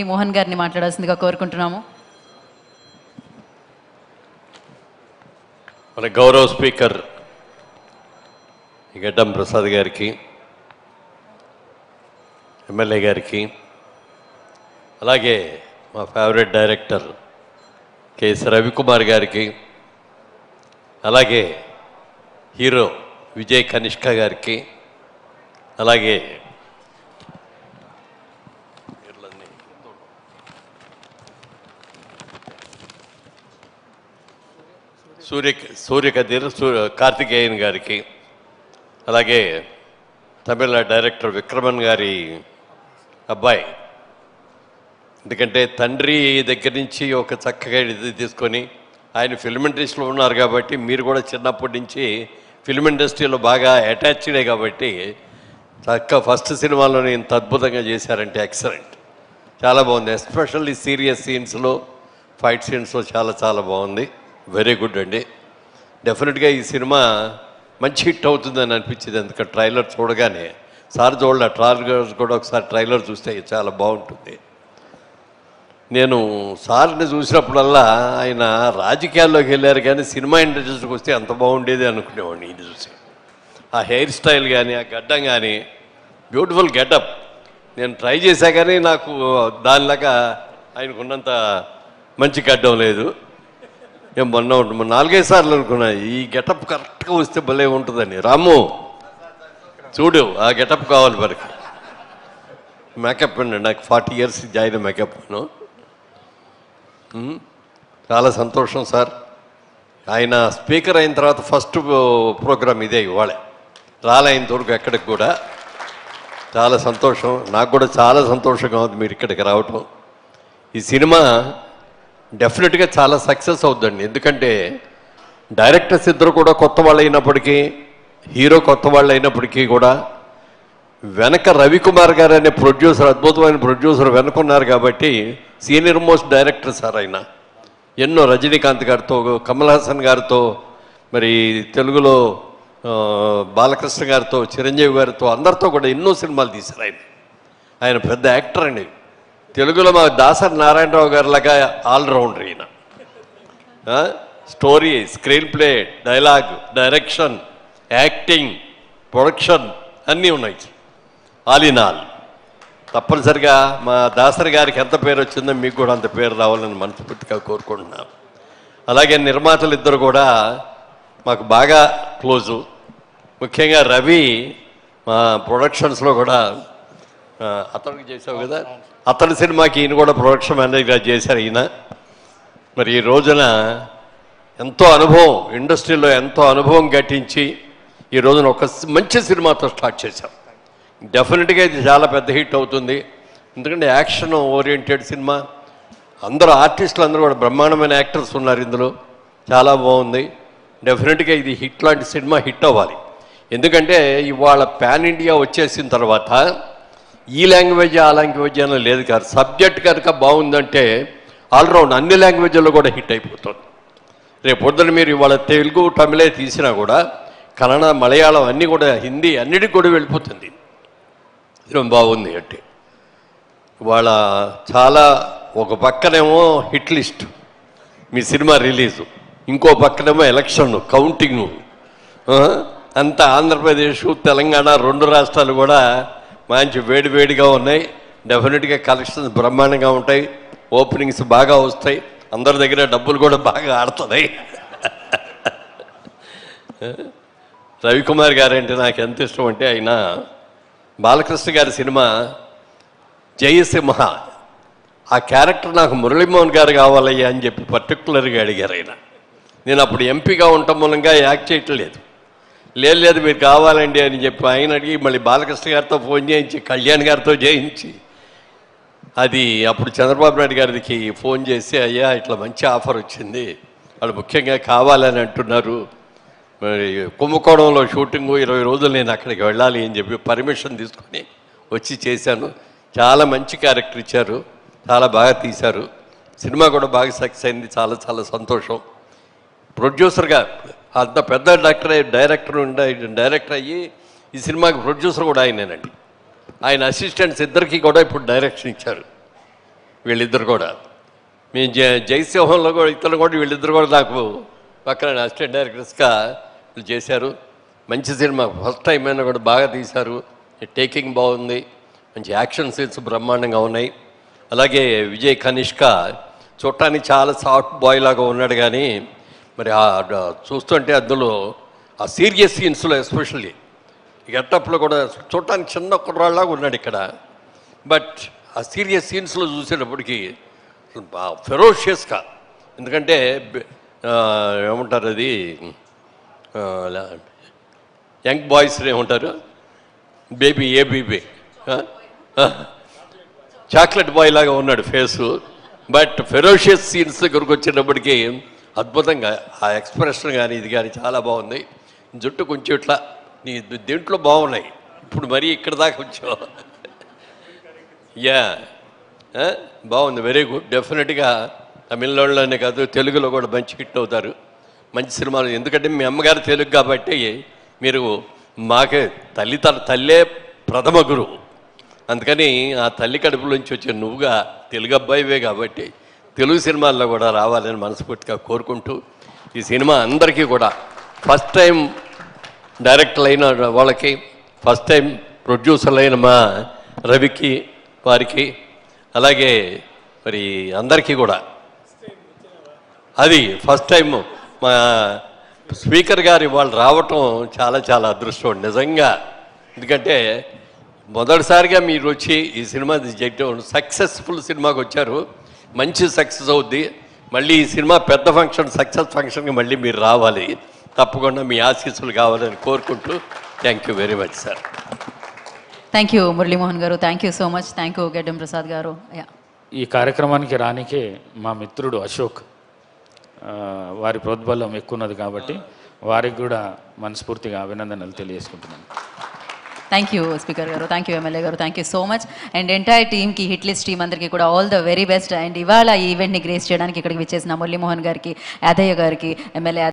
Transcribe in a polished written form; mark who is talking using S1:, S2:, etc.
S1: మోహన్ గారిని మాట్లాడాల్సిందిగా కోరుకుంటున్నాము.
S2: మన గౌరవ స్పీకర్ గడ్డం ప్రసాద్ గారికి, ఎమ్మెల్యే గారికి, అలాగే మా ఫేవరెట్ డైరెక్టర్ కేఎస్ రవికుమార్ గారికి, అలాగే హీరో విజయ్ కనిష్క గారికి, అలాగే సూర్యకదీర్ కార్తికేయన్ గారికి, అలాగే తమిళ డైరెక్టర్ విక్రమన్ గారి అబ్బాయి, ఎందుకంటే తండ్రి దగ్గర నుంచి ఒక చక్కగా ఇది తీసుకొని ఆయన ఫిల్మ్ ఇండస్ట్రీలో ఉన్నారు కాబట్టి మీరు కూడా చిన్నప్పటి నుంచి ఫిల్మ్ ఇండస్ట్రీలో బాగా అటాచ్డే కాబట్టి చక్క ఫస్ట్ సినిమాలోనే ఇంత అద్భుతంగా చేశారంటే ఎక్సలెంట్, చాలా బాగుంది. ఎస్పెషల్లీ సీరియస్ సీన్స్లో, ఫైట్ సీన్స్లో చాలా చాలా బాగుంది. వెరీ గుడ్ అండి. డెఫినెట్గా ఈ సినిమా మంచి హిట్ అవుతుందని అనిపించింది. ఎందుకంటే ట్రైలర్ చూడగానే, సార్ చూడాల ట్రైలర్ కూడా ఒకసారి ట్రైలర్ చూస్తే చాలా బాగుంటుంది. నేను సార్ని చూసినప్పుడల్లా ఆయన రాజకీయాల్లోకి వెళ్ళారు కానీ సినిమా ఇండస్ట్రీకి వస్తే అంత బాగుండేది అనుకునేవాడిని. ఇది చూసి ఆ హెయిర్ స్టైల్ కానీ, ఆ గడ్డం కానీ, బ్యూటిఫుల్ గెటప్. నేను ట్రై చేశా కానీ నాకు దానిలాగా ఆయనకున్నంత మంచి గడ్డం లేదు. నేను మొన్న 4-5 సార్లు అనుకున్నా ఈ గెటప్ కరెక్ట్గా వస్తే భలే ఉంటుందని. రాము చూడు, ఆ గెటప్ కావాలి మనకి. మేకప్ అండి, నాకు 40 years జాయిన్ మేకప్. చాలా సంతోషం సార్. ఆయన స్పీకర్ అయిన తర్వాత ఫస్ట్ ప్రోగ్రామ్ ఇదే ఇవాళ, రాలైనంత వరకు ఎక్కడికి కూడా. చాలా సంతోషం, నాకు కూడా చాలా సంతోషంగా ఉంది మీరు ఇక్కడికి రావటం. ఈ సినిమా డెఫినెట్గా చాలా సక్సెస్ అవుతుందండి. ఎందుకంటే డైరెక్టర్స్ ఇద్దరు కూడా కొత్త వాళ్ళు అయినప్పటికీ, హీరో కొత్త వాళ్ళు అయినప్పటికీ కూడా వెనక రవికుమార్ గారు అనే ప్రొడ్యూసర్, అద్భుతమైన ప్రొడ్యూసర్ వెనుకున్నారు కాబట్టి సీనియర్ మోస్ట్ డైరెక్టర్ సార్ ఆయన. ఎన్నో రజనీకాంత్ గారితో, కమల్ హాసన్ గారితో, మరి తెలుగులో బాలకృష్ణ గారితో, చిరంజీవి గారితో, అందరితో కూడా ఎన్నో సినిమాలు తీశారు ఆయన. ఆయన పెద్ద యాక్టర్ అండి. తెలుగులో మా దాసరి నారాయణరావు గారిలాగా ఆల్రౌండర్ ఈయన. Story, screen play, dialogue, direction, acting, production అన్నీ ఉన్నాయి. All in all. తప్పనిసరిగా మా దాసరి గారికి ఎంత పేరు వచ్చిందో మీకు కూడా అంత పేరు రావాలని మనస్ఫూర్తిగా కోరుకుంటున్నాను. అలాగే నిర్మాతలు ఇద్దరు కూడా మాకు బాగా క్లోజు. ముఖ్యంగా రవి మా ప్రొడక్షన్స్లో కూడా అతనికి చేసావు కదా, అతని సినిమాకి ఈయన కూడా ప్రొడక్షన్ మేనేజర్గా చేశారు ఈయన. మరి ఈ రోజున ఎంతో అనుభవం, ఇండస్ట్రీలో ఎంతో అనుభవం గట్టించి ఈ రోజున ఒక మంచి సినిమాతో స్టార్ట్ చేశాం. డెఫినెట్గా ఇది చాలా పెద్ద హిట్ అవుతుంది. ఎందుకంటే యాక్షన్ ఓరియంటెడ్ సినిమా, అందరూ ఆర్టిస్టులు అందరూ కూడా బ్రహ్మాండమైన యాక్టర్స్ ఉన్నారు ఇందులో, చాలా బాగుంది. డెఫినెట్గా ఇది హిట్ లాంటి సినిమా హిట్ అవ్వాలి. ఎందుకంటే ఇవాళ పాన్ ఇండియా వచ్చేసిన తర్వాత ఈ లాంగ్వేజ్ ఆ లాంగ్వేజ్ అని లేదు కాదు. సబ్జెక్ట్ కనుక బాగుందంటే ఆల్రౌండ్ అన్ని లాంగ్వేజ్లో కూడా హిట్ అయిపోతుంది. రేపు పొద్దున మీరు ఇవాళ తెలుగు, తమిళే తీసినా కూడా కన్నడ, మలయాళం అన్నీ కూడా, హిందీ అన్నిటికి కూడా వెళ్ళిపోతుంది. బాగుంది అంటే ఇవాళ చాలా, ఒక పక్కనేమో హిట్ లిస్ట్ మీ సినిమా రిలీజు, ఇంకో పక్కనేమో ఎలక్షన్ కౌంటింగ్, అంతా ఆంధ్రప్రదేశ్, తెలంగాణ 2 రాష్ట్రాలు కూడా మంచి వేడివేడిగా ఉన్నాయి. డెఫినెట్గా కలెక్షన్స్ బ్రహ్మాండంగా ఉంటాయి, ఓపెనింగ్స్ బాగా వస్తాయి, అందరి దగ్గర డబ్బులు కూడా బాగా ఆడుతున్నాయి. రవికుమార్ గారు అంటే నాకు ఎంత ఇష్టం అంటే, ఆయన బాలకృష్ణ గారి సినిమా జయసింహ, ఆ క్యారెక్టర్ నాకు మురళీమోహన్ గారు కావాలయ్యా అని చెప్పి పర్టికులర్గా అడిగారు ఆయన. నేను అప్పుడు ఎంపీగా ఉండటం మూలంగా యాక్ట్ చేయట్లేదు. లేదు మీరు కావాలండి అని చెప్పి ఆయన అడిగి మళ్ళీ బాలకృష్ణ గారితో ఫోన్ చేయించి, కళ్యాణ్ గారితో చేయించి, అది అప్పుడు చంద్రబాబు నాయుడు గారికి ఫోన్ చేసి, అయ్యా ఇట్లా మంచి ఆఫర్ వచ్చింది, వాళ్ళు ముఖ్యంగా కావాలని అంటున్నారు, మరి కుంభకోణంలో షూటింగు 20 రోజులు నేను అక్కడికి వెళ్ళాలి అని చెప్పి పర్మిషన్ తీసుకొని వచ్చి చేశాను. చాలా మంచి క్యారెక్టర్ ఇచ్చారు, చాలా బాగా తీశారు. సినిమా కూడా బాగా సక్సెస్ అయింది, చాలా చాలా సంతోషం. ప్రొడ్యూసర్గా అంత పెద్ద డైరెక్టర్ అయ్యి ఈ సినిమాకి ప్రొడ్యూసర్ కూడా ఆయనేనండి. ఆయన అసిస్టెంట్స్ ఇద్దరికి కూడా ఇప్పుడు డైరెక్షన్ ఇచ్చారు. వీళ్ళిద్దరు కూడా. మీ జయసింహంలో కూడా ఇతరులు కూడా వీళ్ళిద్దరు కూడా నాకు పక్కన అసిస్టెంట్ డైరెక్టర్స్గా వీళ్ళు చేశారు. మంచి సినిమా, ఫస్ట్ టైం అయినా కూడా బాగా తీశారు. టేకింగ్ బాగుంది, మంచి యాక్షన్ సీన్స్ బ్రహ్మాండంగా ఉన్నాయి. అలాగే విజయ్ కనిష్క చూడటానికి చాలా సాఫ్ట్ బాయ్ లాగా ఉన్నాడు, కానీ మరి చూస్తుంటే అందులో ఆ సీరియస్ సీన్స్లో ఎస్పెషల్లీ గెటప్లో కూడా చూడటానికి చిన్న కుర్రాళ్ళలాగా ఉన్నాడు ఇక్కడ. బట్ ఆ సీరియస్ సీన్స్లో చూసేటప్పటికి ఫెరోషియస్గా, ఎందుకంటే ఏమంటారు అది యంగ్ బాయ్స్ ఏమంటారు, బేబీ చాక్లెట్ బాయ్ లాగా ఉన్నాడు ఫేసు. బట్ ఫెరోషియస్ సీన్స్ దగ్గరకు వచ్చేటప్పటికి అద్భుతంగా ఆ ఎక్స్ప్రెషన్ కానీ ఇది కానీ చాలా బాగుంది. జుట్టు కొంచెం ఇట్లా నీ దీంట్లో బాగున్నాయి, ఇప్పుడు మరీ ఇక్కడ దాకా వచ్చావు. యా బాగుంది, వెరీ గుడ్. డెఫినెట్గా తమిళనాడులోనే కాదు తెలుగులో కూడా మంచి హిట్ అవుతారు, మంచి సినిమాలు. ఎందుకంటే మీ అమ్మగారు తెలుగు కాబట్టి మీరు మాకే తల్లే ప్రథమ గురువు, అందుకని ఆ తల్లి కడుపులోంచి వచ్చే నువ్వుగా తెలుగు అబ్బాయివే కాబట్టి తెలుగు సినిమాల్లో కూడా రావాలని మనస్ఫూర్తిగా కోరుకుంటూ, ఈ సినిమా అందరికీ కూడా ఫస్ట్ టైం డైరెక్టర్ అయిన వాళ్ళకి, ఫస్ట్ టైం ప్రొడ్యూసర్లు అయిన మా రవికి వారికి, అలాగే మరి అందరికీ కూడా అది ఫస్ట్ టైం మా స్పీకర్ గారు వాళ్ళు రావటం చాలా చాలా అదృష్టం నిజంగా. ఎందుకంటే మొదటిసారిగా మీరు వచ్చి ఈ సినిమా చేయటం, సక్సెస్ఫుల్ సినిమాకి వచ్చారు, మంచి సక్సెస్ అవుద్ది. మళ్ళీ ఈ సినిమా పెద్ద ఫంక్షన్, సక్సెస్ ఫంక్షన్కి మళ్ళీ మీరు రావాలి, తప్పకుండా మీ ఆశీస్సులు కావాలని కోరుకుంటూ thank you very much sir.
S1: Thank you Muralimohan garu, thank you so much. Thank you Geddam Prasad గారు.
S3: ఈ కార్యక్రమానికి రానికే మా మిత్రుడు అశోక్ వారి ప్రోద్బలం ఎక్కువ ఉన్నది కాబట్టి వారికి కూడా మనస్ఫూర్తిగా అభినందనలు తెలియజేసుకుంటున్నాను.
S1: థ్యాంక్ యూ స్పీకర్ గారు, థ్యాంక్ యూ ఎమ్మెల్యే గారు, thank you so much. And entire టీమ్కి, హిట్ లిస్ట్ టీమ్ అందరికీ కూడా all the very best. And ఇవాళ ఈ ఈవెంట్ని గ్రేస్ చేయడానికి ఇక్కడికి విచ్చేసిన మురళీమోహన్ గారికి, యాదయ్య గారికి, ఎమ్మెల్యే